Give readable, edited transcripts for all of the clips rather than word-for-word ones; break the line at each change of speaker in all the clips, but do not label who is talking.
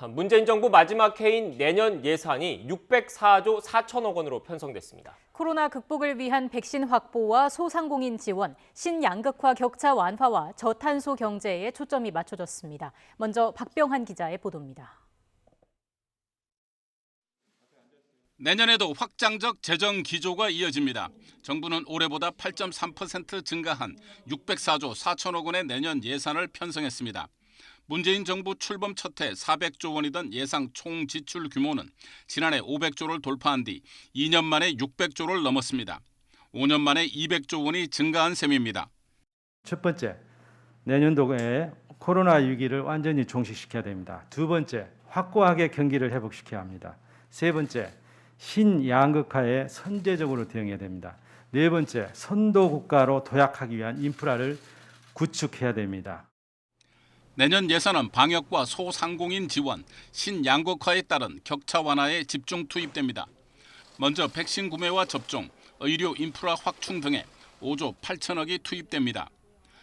문재인 정부 마지막 해인 내년 예산이 604조 4천억 원으로 편성됐습니다.
코로나 극복을 위한 백신 확보와 소상공인 지원, 신양극화 격차 완화와 저탄소 경제에 초점이 맞춰졌습니다. 먼저 박병한 기자의 보도입니다.
내년에도 확장적 재정 기조가 이어집니다. 정부는 올해보다 8.3% 증가한 604조 4천억 원의 내년 예산을 편성했습니다. 문재인 정부 출범 첫 해 400조 원이던 예상 총 지출 규모는 지난해 500조를 돌파한 뒤 2년 만에 600조를 넘었습니다. 5년 만에 200조 원이 증가한 셈입니다.
첫 번째, 내년도에 코로나 위기를 완전히 종식시켜야 됩니다. 두 번째, 확고하게 경기를 회복시켜야 합니다. 세 번째, 신양극화에 선제적으로 대응해야 됩니다. 네 번째, 선도 국가로 도약하기 위한 인프라를 구축해야 됩니다.
내년 예산은 방역과 소상공인 지원, 신양극화에 따른 격차 완화에 집중 투입됩니다. 먼저 백신 구매와 접종, 의료 인프라 확충 등에 5조 8천억이 투입됩니다.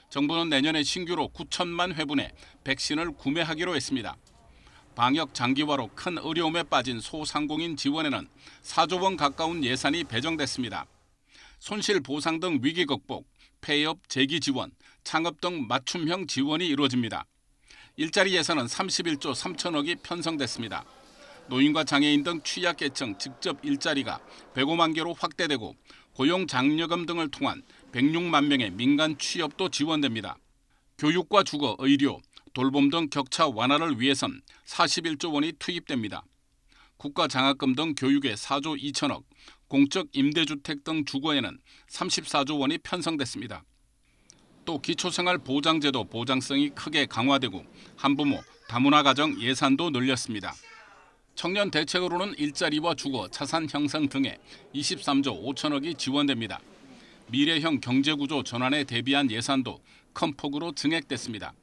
정부는 내년에 신규로 9천만 회분의 백신을 구매하기로 했습니다. 방역 장기화로 큰 어려움에 빠진 소상공인 지원에는 4조 원 가까운 예산이 배정됐습니다. 손실 보상 등 위기 극복, 폐업 재기 지원, 창업 등 맞춤형 지원이 이루어집니다. 일자리 예산은 31조 3천억이 편성됐습니다. 노인과 장애인 등 취약계층 직접 일자리가 105만 개로 확대되고 고용장려금 등을 통한 106만 명의 민간 취업도 지원됩니다. 교육과 주거, 의료, 돌봄 등 격차 완화를 위해선 41조 원이 투입됩니다. 국가장학금 등 교육에 4조 2천억, 공적 임대주택 등 주거에는 34조 원이 편성됐습니다. 또 기초생활보장제도 보장성이 크게 강화되고 한부모, 다문화 가정 예산도 늘렸습니다. 청년 대책으로는 일자리와 주거, 자산 형성 등에 23조 5천억이 지원됩니다. 미래형 경제구조 전환에 대비한 예산도 큰 폭으로 증액됐습니다.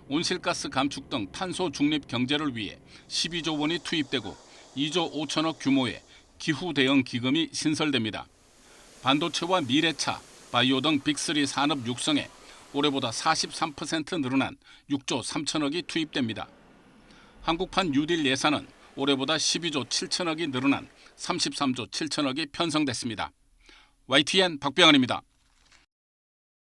온실가스 감축 등 탄소 중립 경제를 위해 12조 원이 투입되고 2조 5천억 규모의 기후 대응 기금이 신설됩니다. 반도체와 미래차, 바이오 등 빅3 산업 육성에 올해보다 43% 늘어난 6조 3천억이 투입됩니다. 한국판 뉴딜 예산은 올해보다 12조 7천억이 늘어난 33조 7천억이 편성됐습니다. YTN 박병환입니다.